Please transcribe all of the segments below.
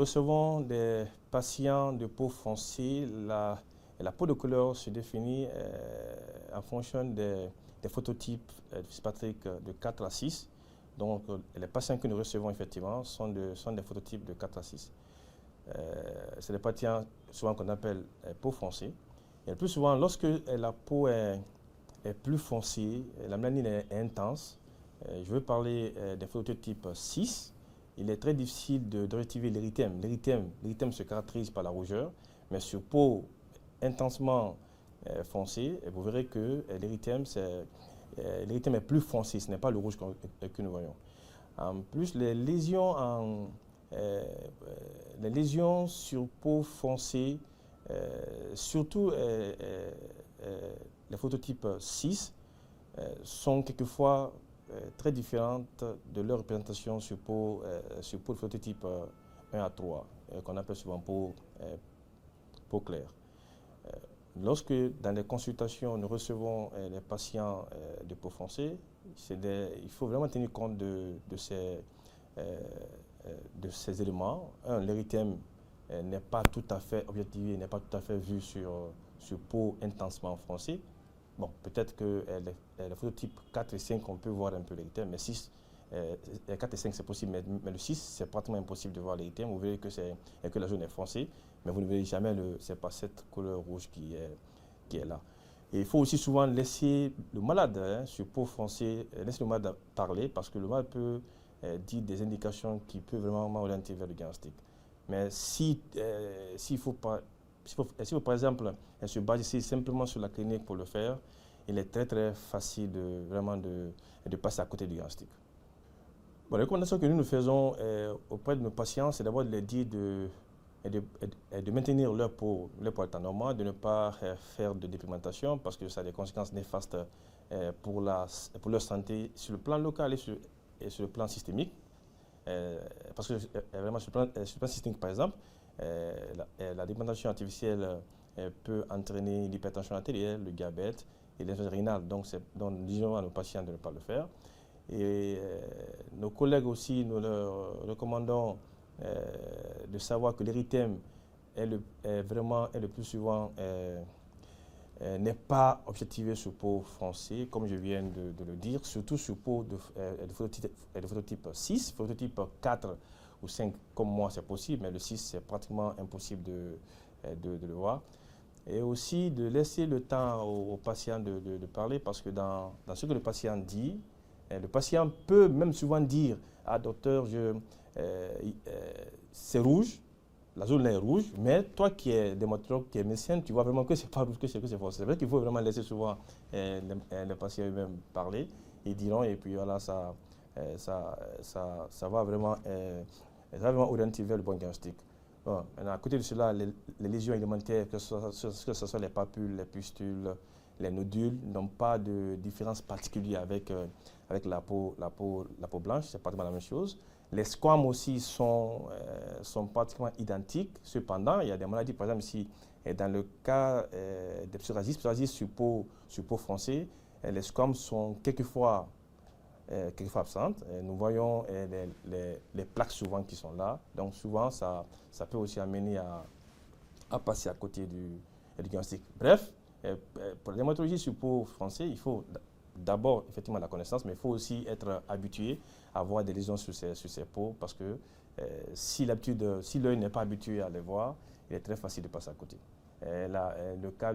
recevons des patients de peau foncée. La peau de couleur se définit en fonction des phototypes dyspathiques de 4 à 6. Donc, les patients que nous recevons effectivement sont des phototypes de 4 à 6. C'est des patients souvent qu'on appelle peau foncée. Et le plus souvent, lorsque la peau est plus foncée, la mélanine est intense, je veux parler des phototypes 6, il est très difficile de réactiver l'érythème. L'érythème se caractérise par la rougeur, mais sur peau intensement foncée, vous verrez que l'érythème est plus foncé, ce n'est pas le rouge que nous voyons. En plus, les lésions sur peau foncée, surtout les phototypes 6, sont quelquefois très différentes de leur représentation sur peau de phototype 1 à 3, qu'on appelle souvent peau claire. Lorsque dans les consultations nous recevons les patients de peau foncée, il faut vraiment tenir compte de ces éléments. L'érythème n'est pas tout à fait objectivé, n'est pas tout à fait vu sur peau intensement foncée. Bon, peut-être que les phototypes 4 et 5, on peut voir un peu l'érythème, mais 4 et 5 c'est possible, mais le 6 c'est pratiquement impossible de voir l'érythème. Vous verrez que la zone est foncée, mais vous ne verrez jamais, c'est pas cette couleur rouge qui est là. Et il faut aussi souvent laisser le malade sur peau foncée, laisser le malade parler, parce que le malade peut dire des indications qui peuvent vraiment orienter vers le diagnostic. Mais s'il faut par exemple se baser simplement sur la clinique pour le faire, il est très très facile de passer à côté du diagnostic. Bon, les recommandations que nous faisons auprès de nos patients, c'est d'abord de les dire de maintenir leur peau à l'état normal, de ne pas faire de dépigmentation parce que ça a des conséquences néfastes pour leur santé sur le plan local et sur le plan systémique. Parce que vraiment sur le plan systémique, par exemple, la dépigmentation artificielle peut entraîner l'hypertension artérielle, le diabète et l'insuffisance rénale. Donc, nous disons à nos patients de ne pas le faire. Et nos collègues aussi, nous leur recommandons de savoir que l'érythème est le plus souvent n'est pas objectivé sur peau foncée, comme je viens de le dire, surtout sur peau de phototype 6, phototype 4 ou 5, comme moi c'est possible, mais le 6 c'est pratiquement impossible de le voir. Et aussi de laisser le temps au patient de parler, parce que dans ce que le patient dit, le patient peut même souvent dire « Ah docteur, c'est rouge ». La zone est rouge, mais toi qui es dermatologue, qui es médecin, tu vois vraiment que c'est pas rouge, que c'est fort. C'est vrai qu'il faut vraiment laisser souvent les patients eux-mêmes parler. Ils diront, et puis voilà, ça va vraiment orienter vers le bon diagnostic. Bon, à côté de cela, les lésions élémentaires, que ce soit les papules, les pustules, les nodules, n'ont pas de différence particulière avec la peau blanche, c'est pratiquement la même chose. Les squames aussi sont pratiquement identiques. Cependant, il y a des maladies, par exemple, ici, dans le cas des psoriasis sur peau foncée, les squames sont quelquefois absentes. Nous voyons les plaques souvent qui sont là. Donc, souvent, ça peut aussi amener à passer à côté du diagnostic. Bref, pour la dermatologie sur peau foncée, il faut d'abord effectivement la connaissance, mais il faut aussi être habitué à voir des lésions sur ces peaux, parce que si l'œil n'est pas habitué à les voir, il est très facile de passer à côté. Le cas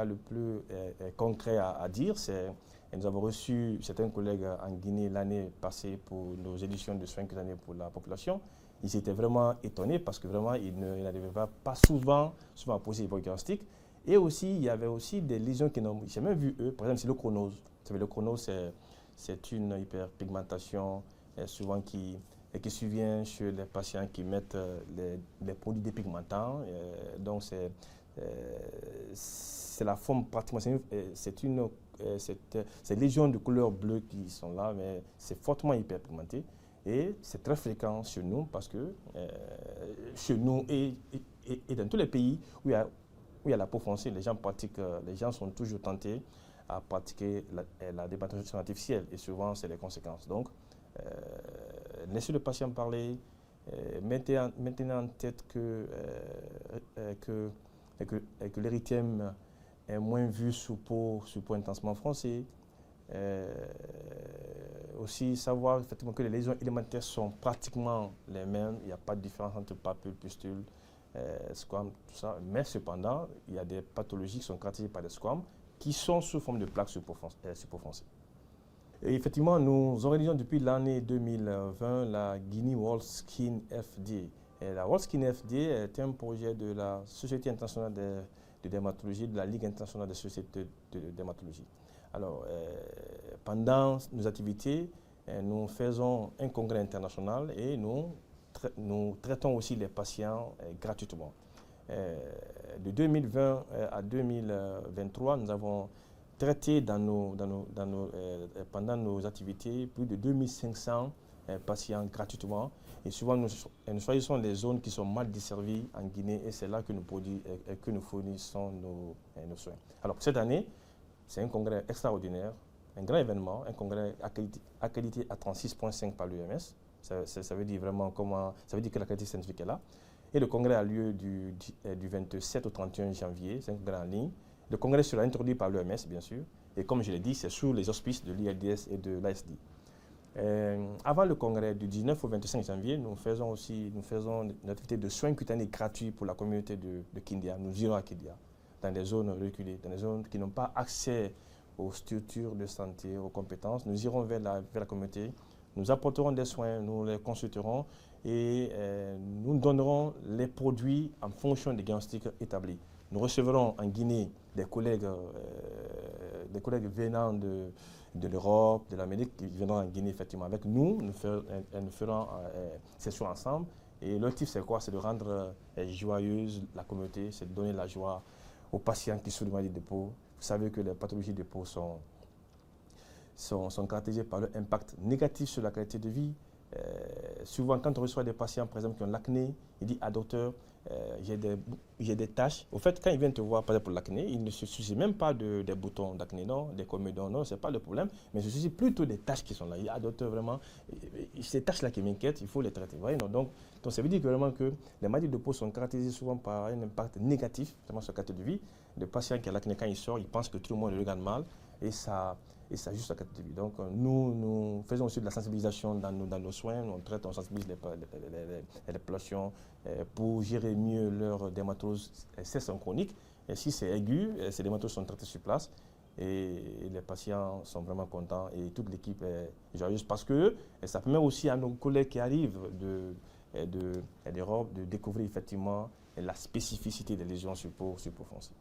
le plus concret à dire, c'est nous avons reçu certains collègues en Guinée l'année passée pour nos éditions de soins cutanés pour la population. Ils étaient vraiment étonnés parce que vraiment ils n'arrivaient pas souvent à poser les diagnostics. Et aussi, il y avait aussi des lésions qui n'ont jamais vu eux. Par exemple, c'est le chronose. Vous savez, le chronose, c'est une hyperpigmentation souvent qui survient chez les patients qui mettent les produits dépigmentants. Donc, c'est la forme pratiquement, c'est lésions de couleur bleue qui sont là, mais c'est fortement hyperpigmenté. Et c'est très fréquent chez nous parce que chez nous et dans tous les pays où il y a la peau foncée, les gens sont toujours tentés à pratiquer la dépigmentation artificielle et souvent c'est les conséquences. Donc, laissez le patient parler, Maintenez en tête que l'érythème est moins vu sous peau intensement foncé. Aussi savoir effectivement que les lésions élémentaires sont pratiquement les mêmes, il n'y a pas de différence entre papules, pustules, squames, tout ça. Mais cependant, il y a des pathologies qui sont caractérisées par des squames qui sont sous forme de plaques superfoncées. Et effectivement, nous organisons depuis l'année 2020 la Guinea World Skin FDA. Et la World Skin FDA est un projet de la Société internationale de dermatologie, de la Ligue internationale des sociétés de dermatologie. Alors, pendant nos activités, nous faisons un congrès international et nous traitons aussi les patients gratuitement. De 2020 à 2023, nous avons traité pendant nos activités plus de 2500 patients gratuitement. Et souvent, nous choisissons les zones qui sont mal desservies en Guinée et c'est là que nous fournissons nos soins. Alors, cette année, c'est un congrès extraordinaire, un grand événement, un congrès accrédité à 36,5 par l'UMS. Ça veut dire vraiment ça veut dire que la qualité scientifique est là. Et le congrès a lieu du 27 au 31 janvier, c'est un congrès en ligne. Le congrès sera introduit par l'OMS, bien sûr. Et comme je l'ai dit, c'est sous les auspices de l'ILDS et de l'ASD. Avant le congrès du 19 au 25 janvier, nous faisons une activité de soins cutanés gratuits pour la communauté de Kindia. Nous irons à Kindia, dans des zones reculées, dans des zones qui n'ont pas accès aux structures de santé, aux compétences. Nous irons vers la communauté, nous apporterons des soins, nous les consulterons et nous donnerons les produits en fonction des diagnostics établis. Nous recevrons en Guinée des collègues venant de l'Europe, de l'Amérique, qui viendront en Guinée effectivement avec nous. Nous ferons session ensemble. Et l'objectif, c'est quoi? C'est de rendre joyeuse la communauté, c'est de donner la joie aux patients qui souffrent de maladies de peau. Vous savez que les pathologies de peau sont caractérisées par leur impact négatif sur la qualité de vie. Souvent, quand on reçoit des patients, par exemple, qui ont l'acné, il dit « Ah, docteur, j'ai des taches ». Au fait, quand ils viennent te voir, par exemple, pour l'acné, ils ne se soucient même pas des boutons d'acné, non, des comédons, non, ce n'est pas le problème, mais ils se soucient plutôt des taches qui sont là. Il dit « Ah, docteur, vraiment, ces taches-là qui m'inquiètent, il faut les traiter ». Vous voyez, non? Donc, ça veut dire que vraiment que les maladies de peau sont caractérisées souvent par un impact négatif, vraiment sur la qualité de vie. Le patient qui a l'acné, quand il sort, il pense que tout le monde le regarde mal et ça juste la qualité de vie. Donc, nous faisons aussi de la sensibilisation dans nos soins. On sensibilise les populations pour gérer mieux leur dermatose chronique. Et si c'est aigu, ces dermatoses sont traitées sur place. Et les patients sont vraiment contents et toute l'équipe est joyeuse parce que ça permet aussi à nos collègues qui arrivent d'Europe de découvrir effectivement la spécificité des lésions sur peau foncée.